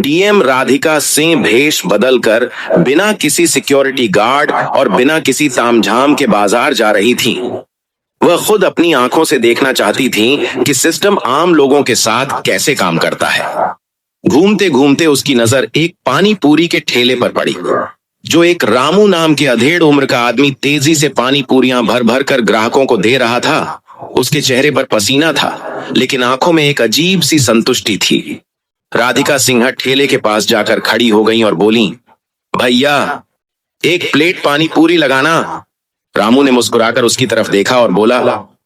DM Radhika Singh भेष बदलकर बिना किसी सिक्योरिटी गार्ड और बिना किसी तामझाम के बाजार जा रही थीं। वह खुद अपनी आंखों से देखना चाहती थीं कि सिस्टम आम लोगों के साथ कैसे काम करता है। घूमते घूमते उसकी नजर एक पानी पूरी के ठेले पर पड़ी। जो एक रामू नाम के अधेड़ उम्र का आदमी तेजी से पानी पूरियां भर भर कर ग्राहकों को दे रहा था। उसके चेहरे पर पसीना था, लेकिन आंखों में एक अजीब सी संतुष्टि थी। राधिका सिंह ठेले के पास जाकर खड़ी हो गई और बोली, भैया एक प्लेट पानी पूरी लगाना। रामू ने मुस्कुराकर उसकी तरफ देखा और बोला,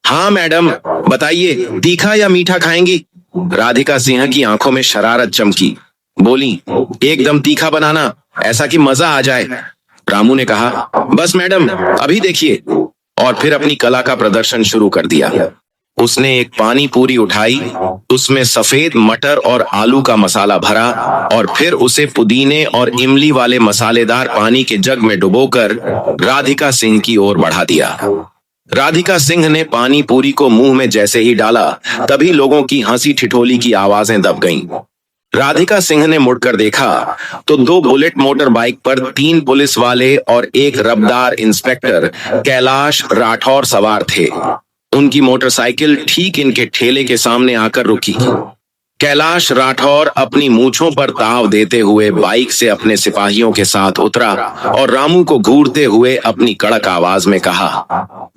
हाँ मैडम, बताइए तीखा या मीठा खाएंगी? राधिका सिंह की आंखों में शरारत चमकी। बोली, एकदम तीखा बनाना, ऐसा कि मजा आ जाए। रामू ने कहा, बस मैडम अभी देखिए, और फिर अपनी कला का प्रदर्शन शुरू कर दिया। उसने एक पानी पूरी उठाई, उसमें सफेद मटर और आलू का मसाला भरा और फिर उसे पुदीने और इमली वाले मसालेदार पानी के जग में डुबोकर राधिका सिंह की ओर बढ़ा दिया। राधिका सिंह ने पानी पूरी को मुंह में जैसे ही डाला, तभी लोगों की हंसी ठिठोली की आवाजें दब गईं। राधिका सिंह ने मुड़कर देखा तो 2 बुलेट मोटर बाइक पर 3 पुलिस वाले और एक रबदार इंस्पेक्टर कैलाश राठौर सवार थे। उनकी मोटरसाइकिल ठीक इनके ठेले के सामने आकर रुकी। कैलाश राठौर अपनी मूंछों पर ताव देते हुए बाइक से अपने सिपाहियों के साथ उतरा और रामू को घूरते हुए अपनी कड़क आवाज में कहा,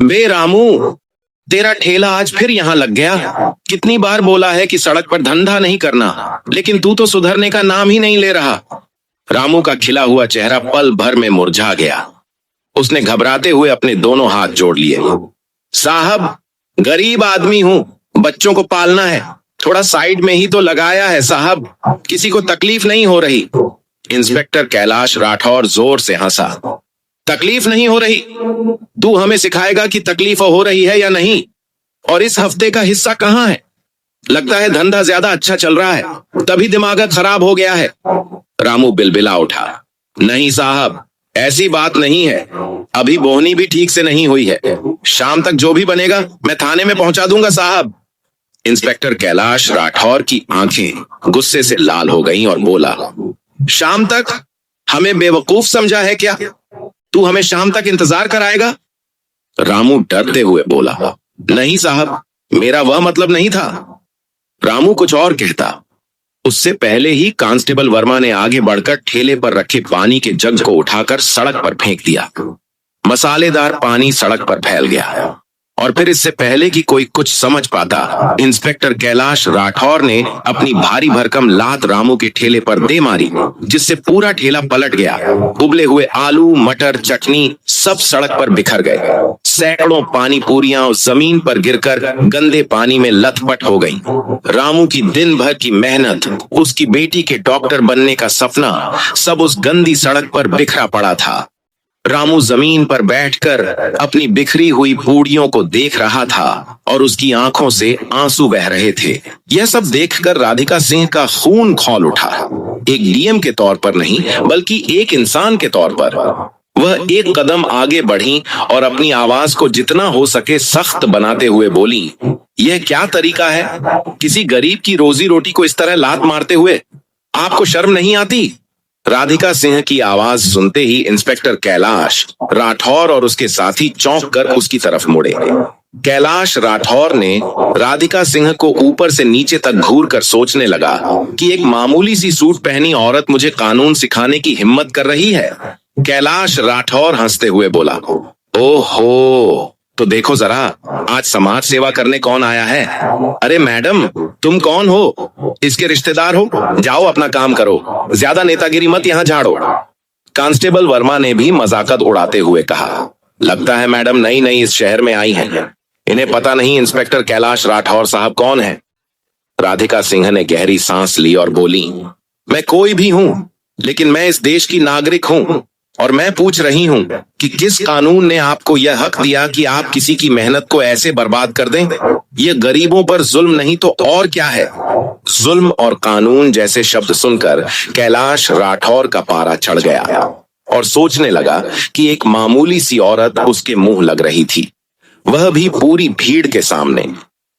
बे रामू, तेरा ठेला आज फिर यहाँ लग गया। कितनी बार बोला है कि सड़क पर धंधा नहीं करना, लेकिन तू तो सुधरने का नाम ही नहीं ले रहा। रामू का खिला हुआ चेहरा पल भर में मुरझा गया। उसने घबराते हुए अपने दोनों हाथ जोड़ लिए। साहब, गरीब आदमी हूं, बच्चों को पालना है, थोड़ा साइड में ही तो लगाया है साहब, किसी को तकलीफ नहीं हो रही। इंस्पेक्टर कैलाश राठौर जोर से हंसा। तकलीफ नहीं हो रही? तू हमें सिखाएगा कि तकलीफ हो रही है या नहीं? और इस हफ्ते का हिस्सा कहां है? लगता है धंधा ज्यादा अच्छा चल रहा है, तभी दिमाग खराब हो गया है। रामू बिलबिला उठा। नहीं साहब, ऐसी बात नहीं है, अभी बोहनी भी ठीक से नहीं हुई है। शाम तक जो भी बनेगा मैं थाने में पहुंचा दूंगा साहब। इंस्पेक्टर कैलाश राठौर की आंखें गुस्से से लाल हो गईं और बोला, शाम तक? हमें बेवकूफ समझा है क्या? तू हमें शाम तक इंतजार कराएगा? रामू डरते हुए बोला, नहीं साहब, मेरा वह मतलब नहीं था। रामू कुछ और कहता, उससे पहले ही कांस्टेबल वर्मा ने आगे बढ़कर ठेले पर रखे पानी के जग को उठाकर सड़क पर फेंक दिया। मसालेदार पानी सड़क पर फैल गया और फिर इससे पहले कि कोई कुछ समझ पाता, इंस्पेक्टर कैलाश राठौर ने अपनी भारी भरकम लात रामू के ठेले पर दे मारी, जिससे पूरा ठेला पलट गया। उबले हुए आलू, मटर, चटनी सब सड़क पर बिखर गए। सैकड़ों पानी पूरियां जमीन पर गिरकर गंदे पानी में लथपथ हो गईं। रामू की दिन भर की मेहनत, उसकी बेटी के डॉक्टर बनने का सपना, सब उस गंदी सड़क पर बिखरा पड़ा था। रामू जमीन पर बैठकर अपनी बिखरी हुई पूड़ियों को देख रहा था और उसकी आंखों से आंसू बह रहे थे। यह सब देखकर राधिका सिंह का खून खौल उठा। एक डीएम के तौर पर नहीं, बल्कि एक इंसान के तौर पर वह एक कदम आगे बढ़ी और अपनी आवाज को जितना हो सके सख्त बनाते हुए बोली, यह क्या तरीका है किसी गरीब की रोजी रोटी को इस तरह लात मारते हुए? आपको शर्म नहीं आती? राधिका सिंह की आवाज सुनते ही इंस्पेक्टर कैलाश राठौर और उसके साथी चौंक कर उसकी तरफ मुड़े। कैलाश राठौर ने राधिका सिंह को ऊपर से नीचे तक घूर कर सोचने लगा कि एक मामूली सी सूट पहनी औरत मुझे कानून सिखाने की हिम्मत कर रही है। कैलाश राठौर हंसते हुए बोला, ओहो, तो देखो जरा आज समाज सेवा करने कौन आया है। अरे मैडम, तुम कौन हो? इसके रिश्तेदार हो? जाओ अपना काम करो, ज्यादा नेतागिरी मत यहाँ झाड़ो। कांस्टेबल वर्मा ने भी मजाकत उड़ाते हुए कहा, लगता है मैडम नई नई इस शहर में आई हैं, इन्हें पता नहीं इंस्पेक्टर कैलाश राठौर साहब कौन है। राधिका सिंह ने गहरी सांस ली और बोली, मैं कोई भी हूं, लेकिन मैं इस देश की नागरिक हूं और मैं पूछ रही हूं कि किस कानून ने आपको यह हक दिया कि आप किसी की मेहनत को ऐसे बर्बाद कर दें? यह गरीबों पर जुल्म नहीं तो और क्या है? जुल्म और कानून जैसे शब्द सुनकर कैलाश राठौर का पारा चढ़ गया और सोचने लगा कि एक मामूली सी औरत उसके मुंह लग रही थी, वह भी पूरी भीड़ के सामने।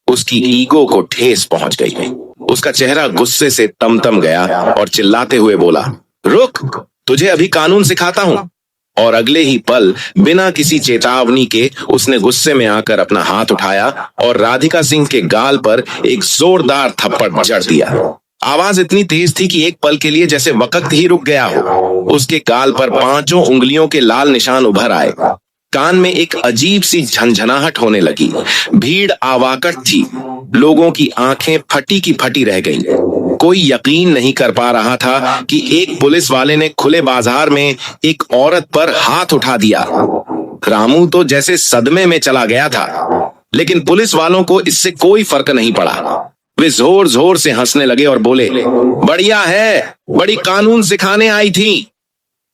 उसकी ईगो को ठेस पहुंच गई। उसका चेहरा गुस्से से तमतम गया और चिल्लाते हुए बोला, रुक, तुझे अभी कानून सिखाता हूं। और अगले ही पल बिना किसी चेतावनी के उसने गुस्से में आकर अपना हाथ उठाया और राधिका सिंह के गाल पर एक जोरदार थप्पड़ जड़ दिया। आवाज इतनी तेज थी कि एक पल के लिए जैसे वक्त ही रुक गया हो। उसके गाल पर 5 उंगलियों के लाल निशान उभर आए। कान में एक अजीब सी झंझनाहट होने लगी। भीड़ आवाकट थी। लोगों की आंखें फटी की फटी रह गईं। कोई यकीन नहीं कर पा रहा था कि एक पुलिस वाले ने खुले बाजार में एक औरत पर हाथ उठा दिया। रामू तो जैसे सदमे में चला गया था, लेकिन पुलिस वालों को इससे कोई फर्क नहीं पड़ा। वे जोर जोर से हंसने लगे और बोले, बढ़िया है, बड़ी कानून सिखाने आई थी।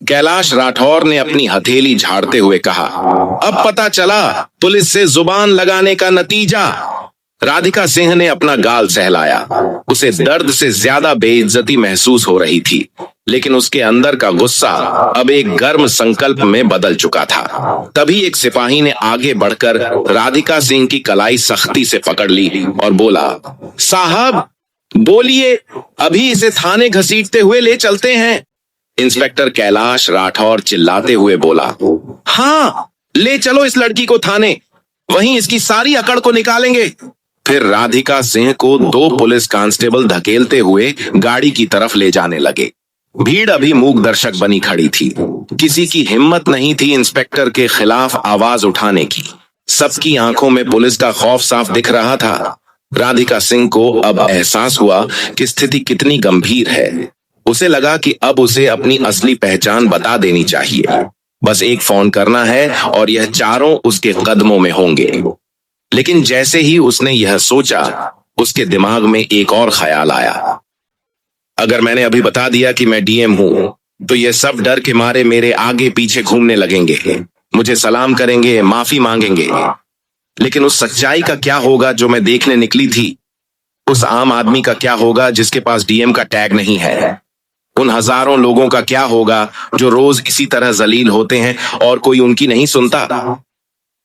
कैलाश राठौर ने अपनी हथेली झाड़ते हुए कहा, अब पता चला पुलिस से जुबान लगाने का नतीजा। राधिका सिंह ने अपना गाल सहलाया। उसे दर्द से ज्यादा बेइज्जती महसूस हो रही थी, लेकिन उसके अंदर का गुस्सा अब एक गर्म संकल्प में बदल चुका था। तभी एक सिपाही ने आगे बढ़कर राधिका सिंह की कलाई सख्ती से पकड़ ली और बोला, साहब बोलिए, अभी इसे थाने घसीटते हुए ले चलते हैं। इंस्पेक्टर कैलाश राठौर चिल्लाते हुए बोला, हाँ, ले चलो इस लड़की को थाने, वहीं इसकी सारी अकड़ को निकालेंगे। फिर राधिका सिंह को 2 पुलिस कांस्टेबल धकेलते हुए गाड़ी की तरफ ले जाने लगे। भीड़ अभी मूक दर्शक बनी खड़ी थी। किसी की हिम्मत नहीं थी इंस्पेक्टर के खिलाफ आवाज उठाने की। सबकी आंखों में पुलिस का खौफ साफ दिख रहा था। राधिका सिंह को अब एहसास हुआ कि स्थिति कितनी गंभीर है। उसे लगा कि अब उसे अपनी असली पहचान बता देनी चाहिए। बस एक फोन करना है और यह चारों उसके कदमों में होंगे। लेकिन जैसे ही उसने यह सोचा, उसके दिमाग में एक और ख्याल आया। अगर मैंने अभी बता दिया कि मैं डीएम हूं, तो ये सब डर के मारे मेरे आगे पीछे घूमने लगेंगे, मुझे सलाम करेंगे, माफी मांगेंगे। लेकिन उस सच्चाई का क्या होगा जो मैं देखने निकली थी? उस आम आदमी का क्या होगा जिसके पास डीएम का टैग नहीं है? उन हजारों लोगों का क्या होगा जो रोज इसी तरह जलील होते हैं और कोई उनकी नहीं सुनता?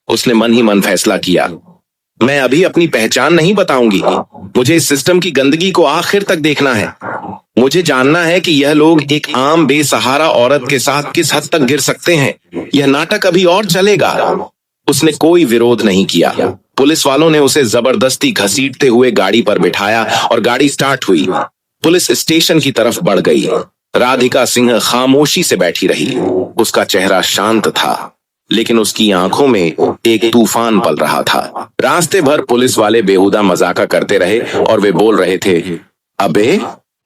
उसने मन ही मन फैसला किया, मैं अभी अपनी पहचान नहीं बताऊंगी। मुझे इस सिस्टम की गंदगी को आखिर तक देखना है। मुझे जानना है कि यह लोग एक आम बेसहारा औरत के साथ किस हद तक गिर सकते हैं। यह नाटक अभी और चलेगा। उसने कोई विरोध नहीं किया। पुलिस वालों ने उसे जबरदस्ती घसीटते हुए गाड़ी पर बिठाया और गाड़ी स्टार्ट हुई। पुलिस स्टेशन की तरफ बढ़ गई। राधिका सिंह खामोशी से बैठी रही। उसका चेहरा शांत था, लेकिन उसकी आंखों में एक तूफान पल रहा था। रास्ते भर पुलिस वाले बेहुदा मजाका करते रहे और वे बोल रहे थे, अबे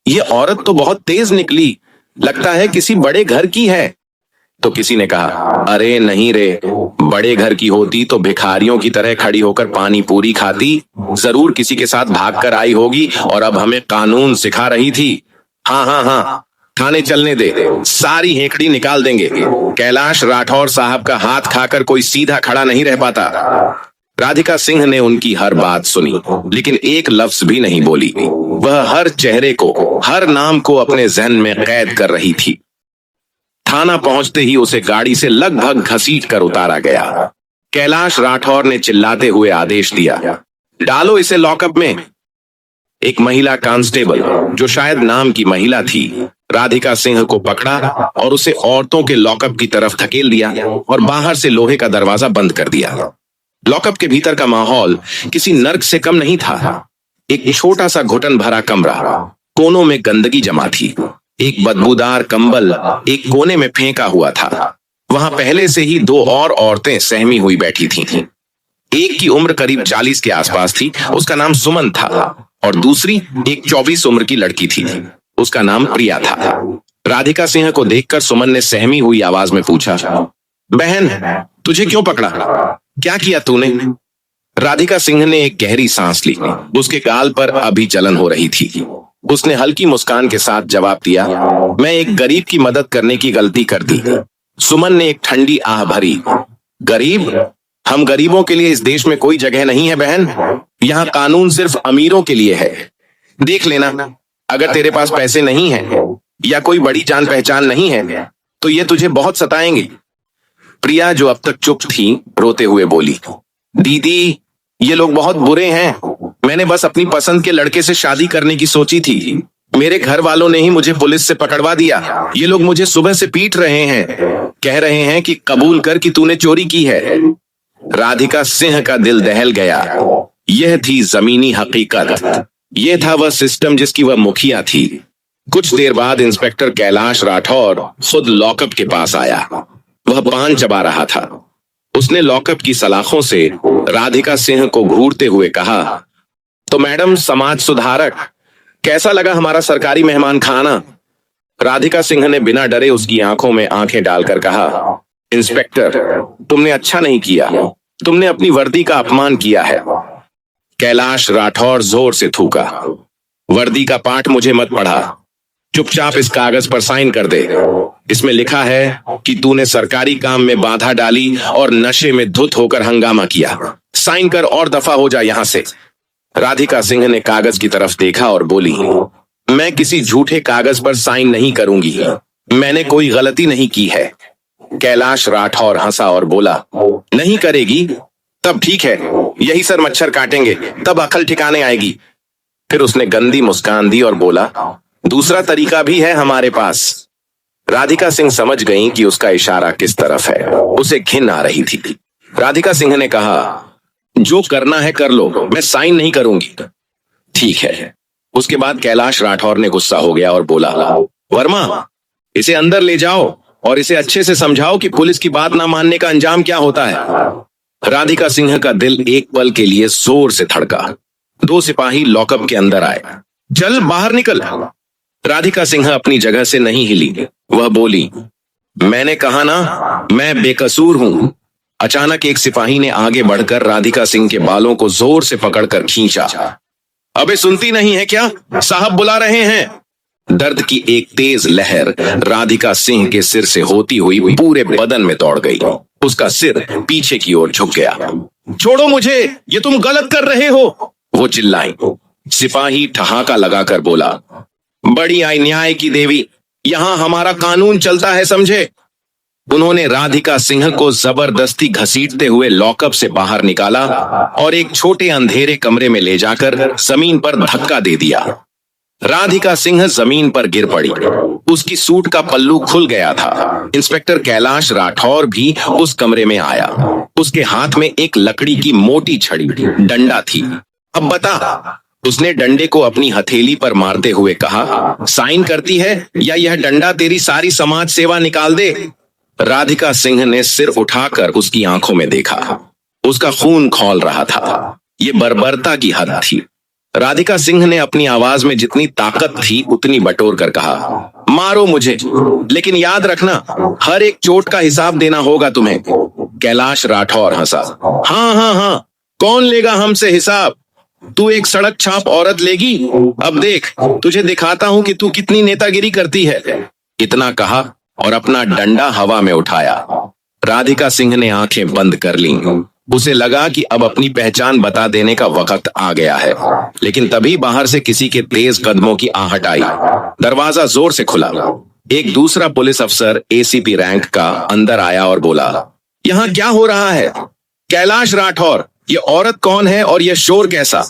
ये औरत तो बहुत तेज निकली, लगता है किसी बड़े घर की है। तो किसी ने कहा, अरे नहीं रे, बड़े घर की होती तो भिखारियों की तरह खड़ी होकर पानी पूरी खाती, जरूर किसी के साथ भागकर आई होगी और अब हमें कानून सिखा रही थी। हाँ हाँ हाँ, थाने चलने दे, सारी हेकड़ी निकाल देंगे। कैलाश राठौर साहब का हाथ खाकर कोई सीधा खड़ा नहीं रह पाता। राधिका सिंह ने उनकी हर बात सुनी, लेकिन एक लफ्ज भी नहीं बोली। वह हर चेहरे को, हर नाम को अपने जहन में कैद कर रही थी। थाना पहुंचते ही उसे गाड़ी से लगभग घसीट कर उतारा गया। कैलाश राठौर ने चिल्लाते हुए आदेश दिया, डालो इसे लॉकअप में। एक महिला कांस्टेबल, जो शायद नाम की महिला थी, राधिका सिंह को पकड़ा और उसे औरतों के लॉकअप की तरफ धकेल दिया और बाहर से लोहे का दरवाजा बंद कर दिया। लॉकअप के भीतर का माहौल किसी नर्क से कम नहीं था। एक छोटा सा घुटन भरा कमरा, कोनों में गंदगी जमा थी। एक बदबूदार कंबल एक कोने में फेंका हुआ था। वहां पहले से ही 2 और औरतें सहमी हुई बैठी थीं। एक की उम्र करीब 40 के आसपास थी, उसका नाम सुमन था, और दूसरी एक 24 उम्र की लड़की थी, उसका नाम प्रिया था। राधिका सिंह को देखकर सुमन ने सहमी हुई आवाज में पूछा, बहन तुझे क्यों पकड़ा, क्या किया तूने? राधिका सिंह ने एक गहरी सांस ली। उसके गाल पर अभी जलन हो रही थी। उसने हल्की मुस्कान के साथ जवाब दिया, मैं एक गरीब की मदद करने की गलती कर दी। सुमन ने एक ठंडी आह भरी, गरीब? हम गरीबों के लिए इस देश में कोई जगह नहीं है बहन। यहाँ कानून सिर्फ अमीरों के लिए है। देख लेना, अगर तेरे पास पैसे नहीं हैं या कोई बड़ी जान पहचान नहीं है तो ये तुझे बहुत सताएंगे। प्रिया, जो अब तक चुप थी, रोते हुए बोली, दीदी ये लोग बहुत बुरे हैं। मैंने बस अपनी पसंद के लड़के से शादी करने की सोची थी। मेरे घर वालों ने ही मुझे पुलिस से पकड़वा दिया। ये लोग मुझे सुबह से पीट रहे हैं, कह रहे हैं कि कबूल कर कि तूने चोरी की है। राधिका सिंह का दिल दहल गया। यह थी जमीनी हकीकत। यह था वह सिस्टम जिसकी वह मुखिया थी। कुछ देर बाद इंस्पेक्टर कैलाश राठौर खुद लॉकअप के पास आया। वह पान चबा रहा था। उसने लॉकअप की सलाखों से राधिका सिंह को घूरते हुए कहा, तो मैडम समाज सुधारक, कैसा लगा हमारा सरकारी मेहमान खाना? राधिका सिंह ने बिना डरे उसकी आंखों में आंखें डालकर कहा, इंस्पेक्टर, तुमने अच्छा नहीं किया। तुमने अपनी वर्दी का अपमान किया है। कैलाश राठौर जोर से थूका। वर्दी का पाठ मुझे मत पढ़ा। चुपचाप इस कागज पर साइन कर दे। इसमें लिखा है कि तूने सरकारी काम में बाधा डाली और नशे में धुत होकर हंगामा किया। साइन कर और दफा हो जा यहां से। राधिका सिंह ने कागज की तरफ देखा और बोली, मैं किसी झूठे कागज पर साइन नहीं करूंगी। मैंने कोई गलती नहीं की है। कैलाश राठौर हंसा और बोला, नहीं करेगी? तब ठीक है, यही सर मच्छर काटेंगे, तब अकल ठिकाने आएगी। फिर उसने गंदी मुस्कान दी और बोला, दूसरा तरीका भी है हमारे पास। राधिका सिंह समझ गई कि उसका इशारा किस तरफ है। उसे घिन आ रही थी। राधिका सिंह ने कहा, जो करना है कर लो, मैं साइन नहीं करूंगी। ठीक है। उसके बाद कैलाश राठौर ने गुस्सा हो गया और बोला, वर्मा, इसे अंदर ले जाओ और इसे अच्छे से समझाओ कि पुलिस की बात ना मानने का अंजाम क्या होता है। राधिका सिंह का दिल एक पल के लिए जोर से धड़का। 2 सिपाही लॉकअप के अंदर आए। चल बाहर निकल। राधिका सिंह अपनी जगह से नहीं हिली। वह बोली, मैंने कहा ना, मैं बेकसूर हूं। अचानक एक सिपाही ने आगे बढ़कर राधिका सिंह के बालों को जोर से पकड़कर खींचा। अबे सुनती नहीं है क्या? साहब बुला रहे हैं। दर्द की एक तेज लहर राधिका सिंह के सिर से होती हुई पूरे बदन में दौड़ गई। उसका सिर पीछे की ओर झुक गया। छोड़ो मुझे, ये तुम गलत कर रहे हो, वो चिल्लाई। सिपाही ठहाका लगाकर बोला, बड़ी आई न्याय की देवी, यहां हमारा कानून चलता है, समझे? उन्होंने राधिका सिंह को जबरदस्ती घसीटते हुए लॉकअप से बाहर निकाला और एक छोटे अंधेरे कमरे में ले जाकर जमीन पर धक्का दे दिया। राधिका सिंह जमीन पर गिर पड़ी। उसकी सूट का पल्लू खुल गया था। इंस्पेक्टर कैलाश राठौर भी उस कमरे में आया। उसके हाथ में एक लकड़ी की मोटी छड़ी, डंडा थी। अब बता, उसने डंडे को अपनी हथेली पर मारते हुए कहा, साइन करती है या यह डंडा तेरी सारी समाज सेवा निकाल दे? राधिका सिंह ने सिर उठाकर उसकी आंखों में देखा। उसका खून खौल रहा था। ये बर्बरता की हद थी। राधिका सिंह ने अपनी आवाज में जितनी ताकत थी उतनी बटोर कर कहा, मारो मुझे, लेकिन याद रखना, हर एक चोट का हिसाब देना होगा तुम्हें। कैलाश राठौर हंसा। हाँ हाँ हाँ, कौन लेगा हमसे हिसाब? तू एक सड़क छाप औरत लेगी? अब देख, तुझे दिखाता हूं कि तू कितनी नेतागिरी करती है। इतना कहा और अपना डंडा हवा में उठाया। राधिका सिंह ने आंखें बंद कर लीं। उसे लगा कि अब अपनी पहचान बता देने का वक्त आ गया है। लेकिन तभी बाहर से किसी के तेज कदमों की आहट आई। दरवाजा जोर से खुला। एक दूसरा पुलिस अफसर एसीपी रैंक का अंदर आया और बोला, यहाँ क्या हो रहा है? कैलाश राठौर, ये औरत कौन है और यह शोर कैसा?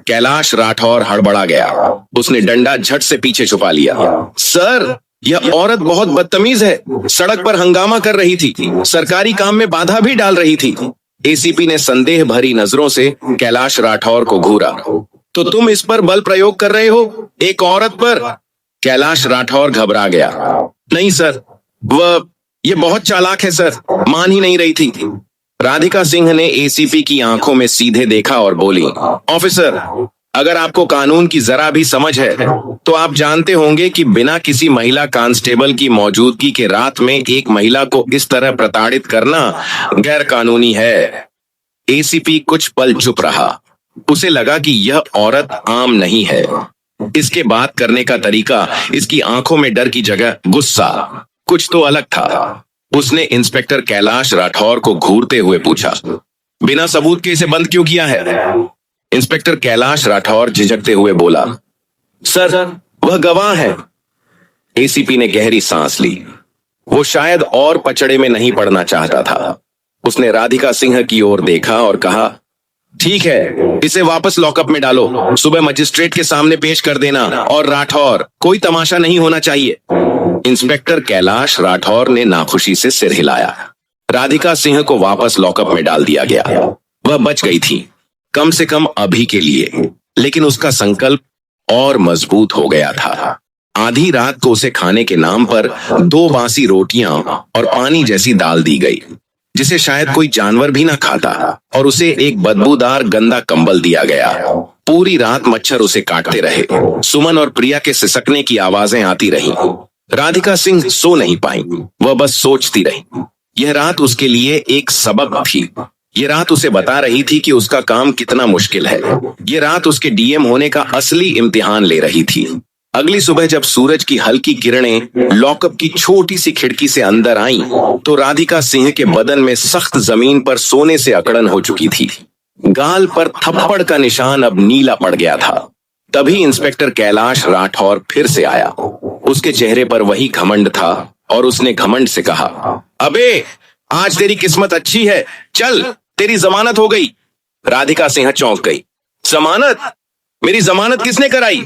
कैलाश राठौर हड़बड़ा गया। उसने डंडा झट से पीछे छुपा लिया। सर, यह औरत बहुत बदतमीज है। सड़क पर हंगामा कर रही थी, सरकारी काम में बाधा भी डाल रही थी। एसीपी ने संदेह भरी नजरों से कैलाश राठौर को घूरा। तो तुम इस पर बल प्रयोग कर रहे हो, एक औरत पर? कैलाश राठौर घबरा गया। नहीं सर, ये बहुत चालाक है सर, मान ही नहीं रही थी। राधिका सिंह ने एसीपी की आंखों में सीधे देखा और बोली, ऑफिसर, अगर आपको कानून की जरा भी समझ है तो आप जानते होंगे कि बिना किसी महिला कांस्टेबल की मौजूदगी के रात में एक महिला को इस तरह प्रताड़ित करना गैर कानूनी है। एसीपी कुछ पल चुप रहा। उसे लगा कि यह औरत आम नहीं है। इसके बात करने का तरीका, इसकी आंखों में डर की जगह गुस्सा, कुछ तो अलग था। उसने इंस्पेक्टर कैलाश राठौर को घूरते हुए पूछा, बिना सबूत के इसे बंद क्यों किया है? इंस्पेक्टर कैलाश राठौर झिझकते हुए बोला, सर, वह गवाह है। एसीपी ने गहरी सांस ली। वो शायद और पचड़े में नहीं पड़ना चाहता था। उसने राधिका सिंह की ओर देखा और कहा, ठीक है, इसे वापस लॉकअप में डालो, सुबह मजिस्ट्रेट के सामने पेश कर देना। और राठौर, कोई तमाशा नहीं होना चाहिए। इंस्पेक्टर कैलाश राठौर ने नाखुशी से सिर हिलाया। राधिका सिंह को वापस लॉकअप में डाल दिया गया। वह बच गई थी, कम से कम अभी के लिए, लेकिन उसका संकल्प और मजबूत हो गया था। आधी रात को उसे खाने के नाम पर 2 बासी रोटियां और पानी जैसी दाल दी गई, जिसे शायद कोई जानवर भी ना खाता, और उसे एक बदबूदार गंदा कंबल दिया गया। पूरी रात मच्छर उसे काटते रहे। सुमन और प्रिया के सिसकने की आवाजें आती रहीं। राधिका सिंह सो नहीं पाई, वह बस सोचती रही। यह रात उसके लिए एक सबक थी। ये रात उसे बता रही थी कि उसका काम कितना मुश्किल है। ये रात उसके डीएम होने का असली इम्तिहान ले रही थी। अगली सुबह जब सूरज की हल्की किरणें लॉकअप की छोटी सी खिड़की से अंदर आईं, तो राधिका सिंह के बदन में सख्त जमीन पर सोने से अकड़न हो चुकी थी। गाल पर थप्पड़ का निशान अब नीला पड़ गया था। तभी इंस्पेक्टर कैलाश राठौर फिर से आया। उसके चेहरे पर वही घमंड था और उसने घमंड से कहा, अबे आज तेरी किस्मत अच्छी है, चल तेरी जमानत हो गई। राधिका सिंह चौंक गई। जमानत? मेरी जमानत किसने कराई?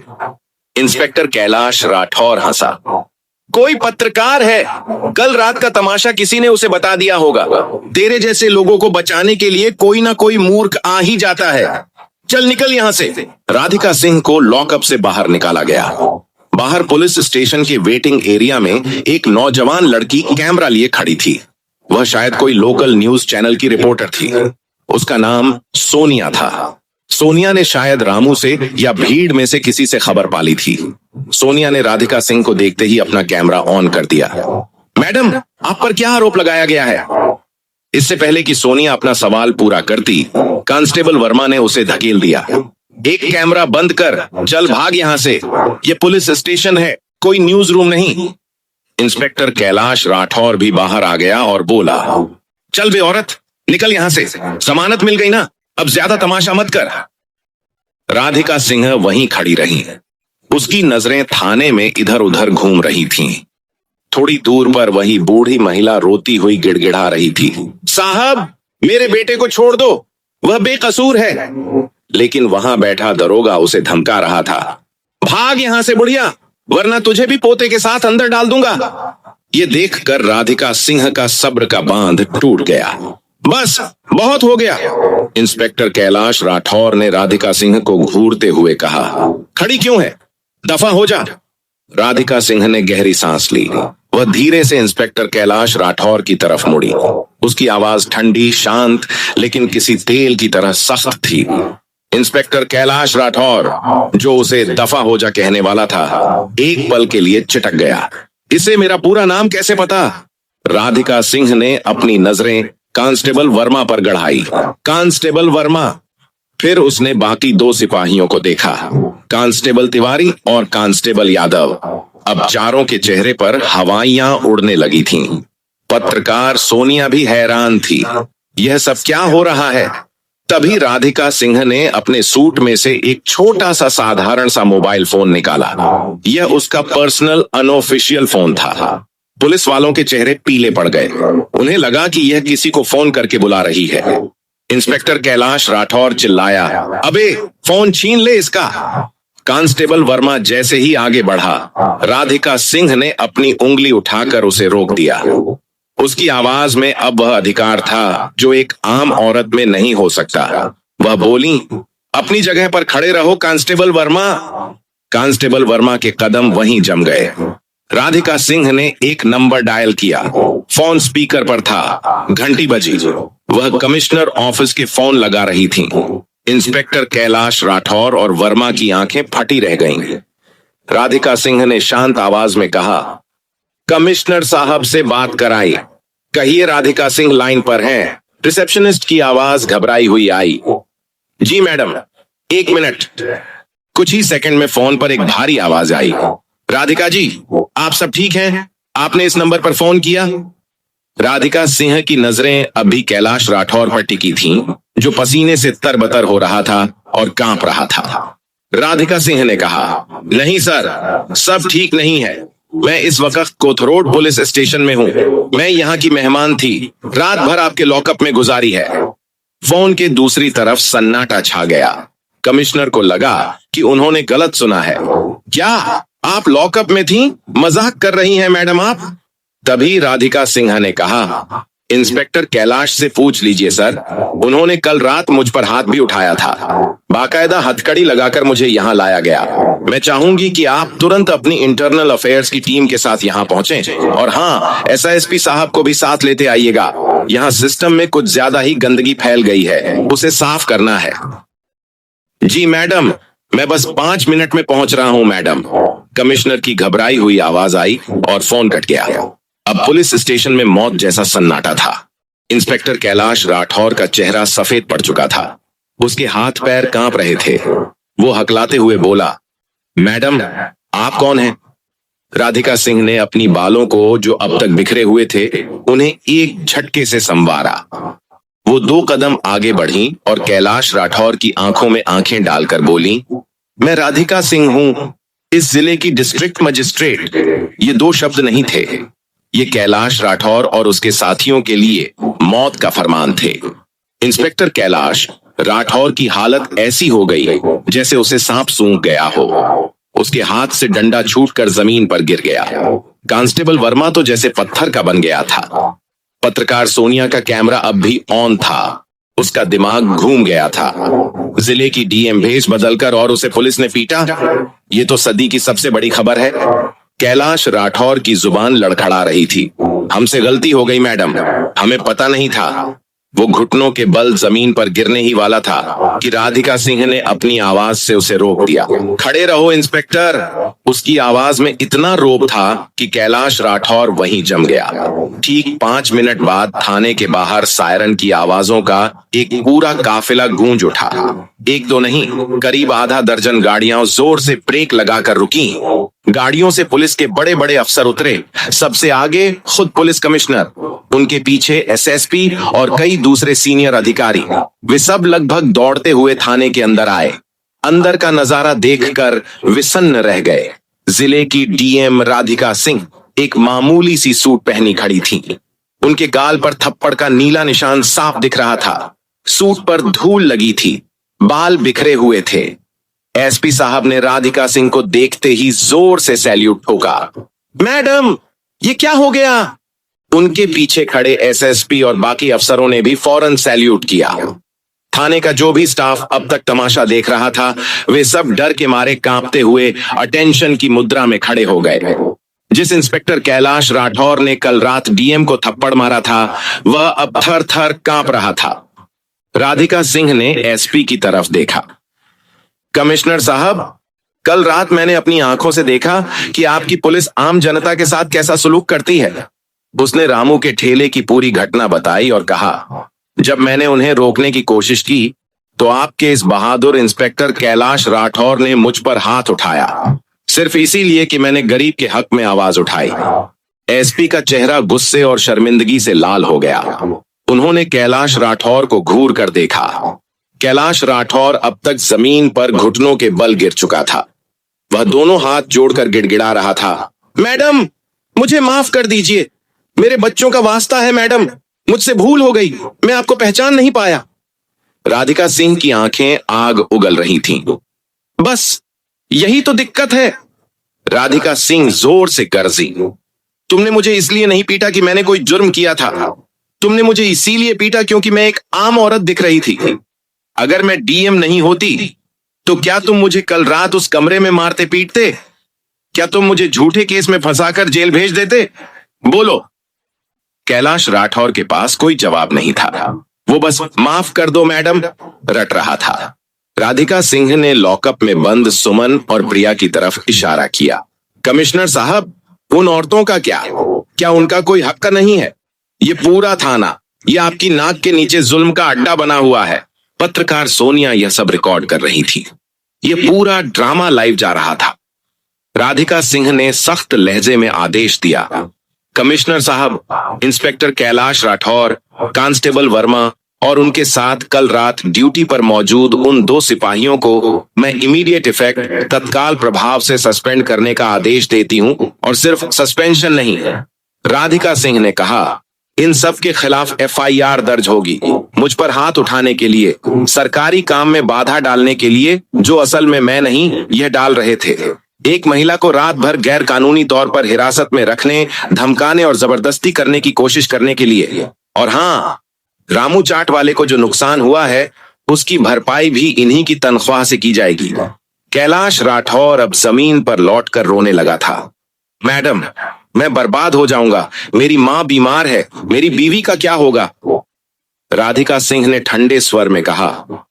इंस्पेक्टर कैलाश राठौर हंसा। कोई पत्रकार है, कल रात का तमाशा किसी ने उसे बता दिया होगा। तेरे जैसे लोगों को बचाने के लिए कोई ना कोई मूर्ख आ ही जाता है। चल निकल यहां से। राधिका सिंह को लॉकअप से बाहर निकाला गया। बाहर पुलिस स्टेशन के वेटिंग एरिया में एक नौजवान लड़की कैमरा लिए खड़ी थी। वह शायद कोई लोकल न्यूज चैनल की रिपोर्टर थी। उसका नाम सोनिया था। सोनिया ने शायद रामू से या भीड़ में से किसी से खबर पाली थी। सोनिया ने राधिका सिंह को देखते ही अपना कैमरा ऑन कर दिया। मैडम, आप पर क्या आरोप लगाया गया है? इससे पहले कि सोनिया अपना सवाल पूरा करती, कांस्टेबल वर्मा ने उसे धकेल दिया। एक कैमरा बंद कर, चल भाग यहां से। ये पुलिस स्टेशन है, कोई न्यूज रूम नहीं। इंस्पेक्टर कैलाश राठौर भी बाहर आ गया और बोला, चल बे औरत, निकल यहां से। जमानत मिल गई ना, अब ज्यादा तमाशा मत कर। राधिका सिंह वहीं खड़ी रही। उसकी नजरें थाने में इधर उधर घूम रही थीं। थोड़ी दूर पर वही बूढ़ी महिला रोती हुई गिड़गिड़ा रही थी, साहब मेरे बेटे को छोड़ दो, वह बेकसूर है। लेकिन वहां बैठा दरोगा उसे धमका रहा था, भाग यहां से बुढ़िया, वरना तुझे भी पोते के साथ अंदर डाल दूंगा। ये देखकर राधिका सिंह का सब्र का बांध टूट गया। बस बहुत हो गया। इंस्पेक्टर कैलाश राठौर ने राधिका सिंह को घूरते हुए कहा, खड़ी क्यों है, दफा हो जा। राधिका सिंह ने गहरी सांस ली। वह धीरे से इंस्पेक्टर कैलाश राठौर की तरफ मुड़ी। उसकी आवाज ठंडी, शांत, लेकिन किसी तेल की तरह सख्त थी। इंस्पेक्टर कैलाश राठौर, जो उसे दफा हो जा कहने वाला था, एक पल के लिए चिटक गया। इसे मेरा पूरा नाम कैसे पता? राधिका सिंह ने अपनी नजरें कांस्टेबल वर्मा पर गढ़ाई। कांस्टेबल वर्मा। फिर उसने बाकी 2 सिपाहियों को देखा, कांस्टेबल तिवारी और कांस्टेबल यादव। अब चारों के चेहरे पर हवाइयां उड़ने लगी थीं। पत्रकार सोनिया भी हैरान थी, यह सब क्या हो रहा है? तभी राधिका सिंह ने अपने सूट में से एक छोटा सा साधारण सा मोबाइल फोन निकाला। यह उसका पर्सनल अनऑफिशियल फोन था। पुलिस वालों के चेहरे पीले पड़ गए। उन्हें लगा कि यह किसी को फोन करके बुला रही है। इंस्पेक्टर कैलाश राठौर चिल्लाया, अबे फोन छीन ले इसका। कांस्टेबल वर्मा जैसे ही आगे बढ़ा, राधिका सिंह ने अपनी उंगली उठाकर उसे रोक दिया। उसकी आवाज में अब वह अधिकार था जो एक आम औरत में नहीं हो सकता। वह बोली, अपनी जगह पर खड़े रहो कांस्टेबल वर्मा। कांस्टेबल वर्मा के कदम वहीं जम गए। राधिका सिंह ने एक नंबर डायल किया। फोन स्पीकर पर था। घंटी बजी। वह कमिश्नर ऑफिस के फोन लगा रही थी। इंस्पेक्टर कैलाश राठौर और वर्मा की आंखें फटी रह गईं। राधिका सिंह ने शांत आवाज में कहा, कमिश्नर साहब से बात कराई। कहिए राधिका सिंह लाइन पर हैं। रिसेप्शनिस्ट की आवाज घबराई हुई आई। जी मैडम, 1 मिनट। कुछ ही सेकंड में फोन पर एक भारी आवाज आई, राधिका जी, आप सब ठीक हैं? आपने इस नंबर पर फोन किया? राधिका सिंह की नजरें अभी कैलाश राठौर पर टिकी थीं, जो पसीने से तरबतर हो रहा था और कांप रहा था। राधिका सिंह ने कहा, नहीं सर, सब ठीक नहीं है। मैं इस वक्त कोथरोड पुलिस स्टेशन में हूँ। मैं यहाँ की मेहमान थी, रात भर आपके लॉकअप में गुजारी है। फोन के दूसरी तरफ सन्नाटा छा गया। कमिश्नर को लगा कि उन्होंने गलत सुना है। क्या आप लॉकअप में थी? मजाक कर रही हैं मैडम आप? तभी राधिका सिन्हा ने कहा, इंस्पेक्टर कैलाश से पूछ लीजिए सर, उन्होंने कल रात मुझ पर हाथ भी उठाया था। बाकायदा हथकड़ी लगाकर मुझे यहाँ लाया गया। मैं चाहूंगी कि आप तुरंत अपनी इंटरनल अफेयर्स की टीम के साथ यहाँ पहुंचें और हाँ, एसआईएसपी साहब को भी साथ लेते आइएगा। यहाँ सिस्टम में कुछ ज्यादा ही गंदगी फैल गई है, उसे साफ करना है। जी मैडम, मैं बस 5 मिनट में पहुंच रहा हूं मैडम। कमिश्नर की घबराई हुई आवाज आई और फोन कट गया। अब पुलिस स्टेशन में मौत जैसा सन्नाटा था। इंस्पेक्टर कैलाश राठौर का चेहरा सफेद पड़ चुका था। उसके हाथ पैर कांप रहे थे। वो हकलाते हुए बोला, मैडम आप कौन हैं? राधिका सिंह ने अपनी बालों को, जो अब तक बिखरे हुए थे, उन्हें एक झटके से संवारा। वो 2 कदम आगे बढ़ी और कैलाश राठौर की आंखों में आंखें डालकर बोली, मैं राधिका सिंह हूं, इस जिले की डिस्ट्रिक्ट मजिस्ट्रेट। ये 2 शब्द नहीं थे, ये कैलाश राठौर और उसके साथियों के लिए मौत का फरमान थे। इंस्पेक्टर कैलाश राठौर की हालत ऐसी हो गई जैसे उसे सांप सूंघ गया हो। उसके हाथ से डंडा छूटकर जमीन पर गिर गया। कांस्टेबल वर्मा तो जैसे पत्थर का बन गया था। पत्रकार सोनिया का कैमरा अब भी ऑन था। उसका दिमाग घूम गया था। जिले की डीएम भेष बदलकर और उसे पुलिस ने पीटा। ये तो सदी की सबसे बड़ी खबर है। कैलाश राठौर की जुबान लड़खड़ा रही थी। हमसे गलती हो गई मैडम, हमें पता नहीं था। वो घुटनों के बल जमीन पर गिरने ही वाला था कि राधिका सिंह ने अपनी आवाज से उसे रोक दिया। खड़े रहो इंस्पेक्टर। उसकी आवाज में इतना रोब था कि कैलाश राठौर वहीं जम गया। ठीक 5 मिनट बाद थाने के बाहर सायरन की आवाजों का एक पूरा काफिला गूंज उठा। 1-2 नहीं, करीब आधा दर्जन गाड़ियां जोर से ब्रेक लगाकर रुकी। गाड़ियों से पुलिस के बड़े बड़े अफसर उतरे। सबसे आगे खुद पुलिस कमिश्नर, उनके पीछे एसएसपी और कई दूसरे सीनियर अधिकारी। वे सब लगभग दौड़ते हुए थाने के अंदर आए। अंदर का नजारा देखकर विसन्न रह गए। जिले की डीएम राधिका सिंह एक मामूली सी सूट पहनी खड़ी थी। उनके गाल पर थप्पड़ का नीला निशान साफ दिख रहा था। सूट पर धूल लगी थी, बाल बिखरे हुए थे। एसपी साहब ने राधिका सिंह को देखते ही जोर से सैल्यूट ठोका। मैडम, ये क्या हो गया? उनके पीछे खड़े एसएसपी और बाकी अफसरों ने भी फौरन सैल्यूट किया। थाने का जो भी स्टाफ अब तक तमाशा देख रहा था, वे सब डर के मारे कांपते हुए अटेंशन की मुद्रा में खड़े हो गए। जिस इंस्पेक्टर कैलाश राठौर ने कल रात डीएम को थप्पड़ मारा था, वह अब थर थर कांप रहा था। राधिका सिंह ने एसपी की तरफ देखा। कमिश्नर साहब, कल रात मैंने अपनी आंखों से देखा कि आपकी पुलिस आम जनता के साथ कैसा सलूक करती है। उसने रामू के ठेले की पूरी घटना बताई और कहा, जब मैंने उन्हें रोकने की कोशिश की तो आपके इस बहादुर इंस्पेक्टर कैलाश राठौर ने मुझ पर हाथ उठाया, सिर्फ इसीलिए कि मैंने गरीब के हक में आवाज उठाई। एसपी का चेहरा गुस्से और शर्मिंदगी से लाल हो गया। उन्होंने कैलाश राठौर को घूर कर देखा। कैलाश राठौर अब तक जमीन पर घुटनों के बल गिर चुका था। वह दोनों हाथ जोड़कर गिड़गिड़ा रहा था, मैडम मुझे माफ कर दीजिए, मेरे बच्चों का वास्ता है मैडम, मुझसे भूल हो गई, मैं आपको पहचान नहीं पाया। राधिका सिंह की आंखें आग उगल रही थीं। बस यही तो दिक्कत है। राधिका सिंह जोर से गरजी, तुमने मुझे इसलिए नहीं पीटा कि मैंने कोई जुर्म किया था। तुमने मुझे इसीलिए पीटा क्योंकि मैं एक आम औरत दिख रही थी। अगर मैं डीएम नहीं होती तो क्या तुम मुझे कल रात उस कमरे में मारते पीटते? क्या तुम मुझे झूठे केस में फंसाकर जेल भेज देते? बोलो। कैलाश राठौर के पास कोई जवाब नहीं था। वो बस माफ कर दो मैडम रट रहा था। राधिका सिंह ने लॉकअप में बंद सुमन और प्रिया की तरफ इशारा किया। कमिश्नर साहब, उन औरतों का क्या उनका कोई हक नहीं है? ये पूरा थाना, ये आपकी नाक के नीचे जुल्म का अड्डा बना हुआ है। पत्रकार सोनिया यह सब रिकॉर्ड कर रही थी। ये पूरा ड्रामा लाइव जा रहा था। राधिका सिंह ने सख्त लहजे में आदेश दिया, कमिश्नर साहब, इंस्पेक्टर कैलाश राठौर, कांस्टेबल वर्मा और उनके साथ कल रात ड्यूटी पर मौजूद उन 2 सिपाहियों को मैं इमीडिएट इफेक्ट तत्काल प्रभाव से सस्पेंड करने का आदेश देती हूं। और सिर्फ सस्पेंशन नहीं। राधिका सिंह ने कहा, इन सब के खिलाफ FIR दर्ज होगी। मुझ पर हाथ उठाने के लिए, सरकारी काम में बाधा डालने के लिए, जो असल में मैं नहीं यह डाल रहे थे। एक महिला को रात भर गैर कानूनी तौर पर हिरासत में रखने, धमकाने और जबरदस्ती करने की कोशिश करने के लिए। और हाँ, रामू चाट वाले को जो नुकसान हुआ है उसकी भरपाई भी इन्हीं की तनख्वाह से की जाएगी। कैलाश राठौर अब जमीन पर लौटकर रोने लगा था। मैडम, मैं बर्बाद हो जाऊंगा, मेरी माँ बीमार है, मेरी बीवी का क्या होगा? राधिका सिंह ने ठंडे स्वर में कहा,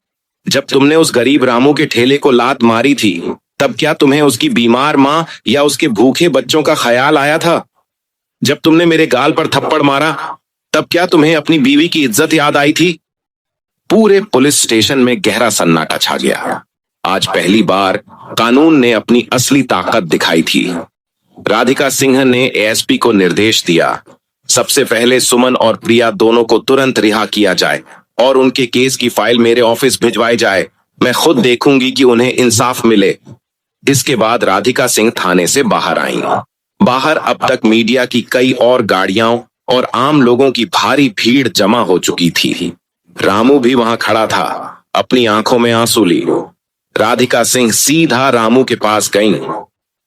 जब तुमने उस गरीब रामू के ठेले को लात मारी थी, तब क्या तुम्हें उसकी बीमार माँ या उसके भूखे बच्चों का ख्याल आया था? जब तुमने मेरे गाल पर थप्पड़ मारा, तब क्या तुम्हें अपनी बीवी की इज्जत याद आई थी? पूरे पुलिस स्टेशन में गहरा सन्नाटा छा गया। आज पहली बार कानून ने अपनी असली ताकत दिखाई थी। राधिका सिंह ने ASP को निर्देश दिया, सबसे पहले सुमन और प्रिया दोनों को तुरंत रिहा किया जाए और उनके केस की फाइल मेरे ऑफिस भिजवाई जाए। मैं खुद देखूंगी कि उन्हें इंसाफ मिले। इसके बाद राधिका सिंह थाने से बाहर आईं। बाहर अब तक मीडिया की कई और गाड़ियां और आम लोगों की भारी भीड़ जमा हो चुकी थी। रामू भी वहां खड़ा था, अपनी आंखों में आंसू ली। राधिका सिंह सीधा रामू के पास गईं।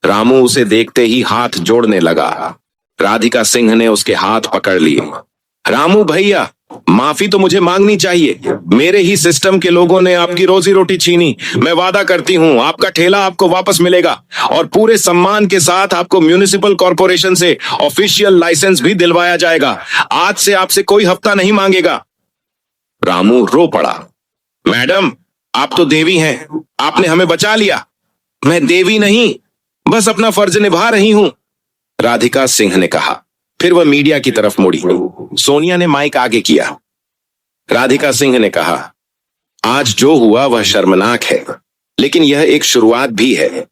रामू उसे देखते ही हाथ जोड़ने लगा। राधिका सिंह ने उसके हाथ पकड़ लिए। रामू भैया, माफी तो मुझे मांगनी चाहिए। मेरे ही सिस्टम के लोगों ने आपकी रोजी रोटी छीनी। मैं वादा करती हूँ आपका ठेला आपको वापस मिलेगा और पूरे सम्मान के साथ आपको म्युनिसिपल कॉर्पोरेशन से ऑफिशियल लाइसेंस भी दिलवाया जाएगा। आज से आपसे कोई हफ्ता नहीं मांगेगा। रामू रो पड़ा। मैडम, आप तो देवी हैं, आपने हमें बचा लिया। मैं देवी नहीं, बस अपना फर्ज निभा रही हूं, राधिका सिंह ने कहा। फिर वह मीडिया की तरफ मुड़ी। सोनिया ने माइक आगे किया। राधिका सिंह ने कहा, आज जो हुआ वह शर्मनाक है, लेकिन यह एक शुरुआत भी है।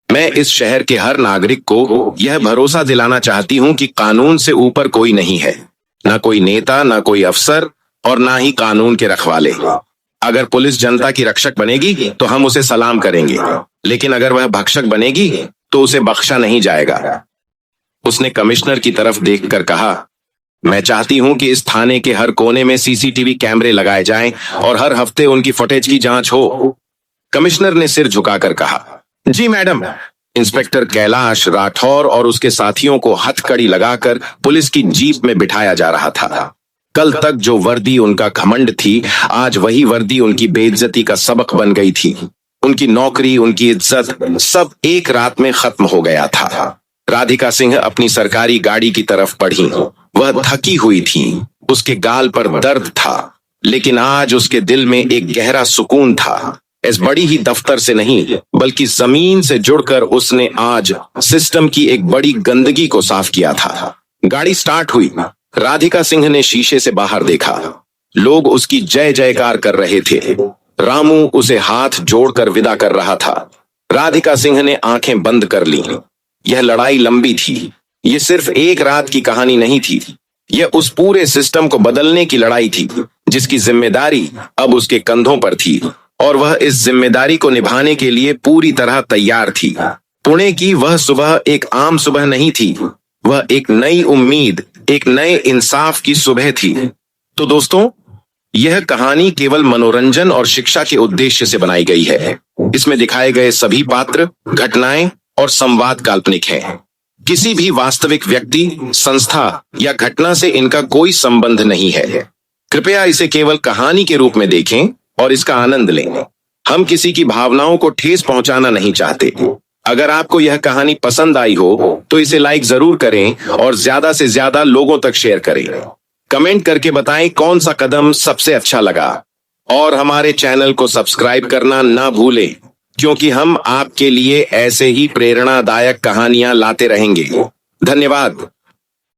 मैं इस शहर के हर नागरिक को यह भरोसा दिलाना चाहती हूं कि कानून से ऊपर कोई नहीं है, ना कोई नेता, ना कोई अफसर और ना ही कानून के रखवाले। अगर पुलिस जनता की रक्षक बनेगी तो हम उसे सलाम करेंगे, लेकिन अगर वह भक्षक बनेगी तो उसे बख्शा नहीं जाएगा। उसने कमिश्नर की तरफ देखकर कहा, मैं चाहती हूं कि इस थाने के हर कोने में CCTV कैमरे लगाए जाएं और हर हफ्ते उनकी फुटेज की जांच हो। कमिश्नर ने सिर झुकाकर कहा, जी मैडम। इंस्पेक्टर कैलाश राठौर और उसके साथियों को हथकड़ी लगाकर पुलिस की जीप में बिठाया जा रहा था। कल तक जो वर्दी उनका घमंड थी, आज वही वर्दी उनकी बेइज्जती का सबक बन गई थी। उनकी नौकरी, उनकी इज्जत, सब एक रात में खत्म हो गया था। राधिका सिंह अपनी सरकारी गाड़ी की तरफ बढ़ी। वह थकी हुई थी, उसके गाल पर दर्द था, लेकिन आज उसके दिल में एक गहरा सुकून था। इस बड़ी ही दफ्तर से नहीं, बल्कि जमीन से जुड़कर उसने आज सिस्टम की एक बड़ी गंदगी को साफ किया था। गाड़ी स्टार्ट हुई। राधिका सिंह ने शीशे से बाहर देखा। लोग उसकी जय जयकार कर रहे थे। रामू उसे हाथ जोड़कर विदा कर रहा था। राधिका सिंह ने आंखें बंद कर ली। यह लड़ाई लंबी थी। यह सिर्फ एक रात की कहानी नहीं थी। यह उस पूरे सिस्टम को बदलने की लड़ाई थी, जिसकी जिम्मेदारी अब उसके कंधों पर थी और वह इस जिम्मेदारी को निभाने के लिए पूरी तरह तैयार थी। पुणे की वह सुबह एक आम सुबह नहीं थी। वह एक नई उम्मीद, एक नए इंसाफ की सुबह थी। तो दोस्तों, यह कहानी केवल मनोरंजन और शिक्षा के उद्देश्य से बनाई गई है। इसमें दिखाए गए सभी पात्र, घटनाएं और संवाद काल्पनिक हैं। किसी भी वास्तविक व्यक्ति, संस्था या घटना से इनका कोई संबंध नहीं है। कृपया इसे केवल कहानी के रूप में देखें और इसका आनंद लें। हम किसी की भावनाओं को ठेस पहुंचाना नहीं चाहते। अगर आपको यह कहानी पसंद आई हो तो इसे लाइक जरूर करें और ज्यादा से ज्यादा लोगों तक शेयर करें। कमेंट करके बताएं कौन सा कदम सबसे अच्छा लगा और हमारे चैनल को सब्सक्राइब करना ना भूलें, क्योंकि हम आपके लिए ऐसे ही प्रेरणादायक कहानियां लाते रहेंगे। धन्यवाद।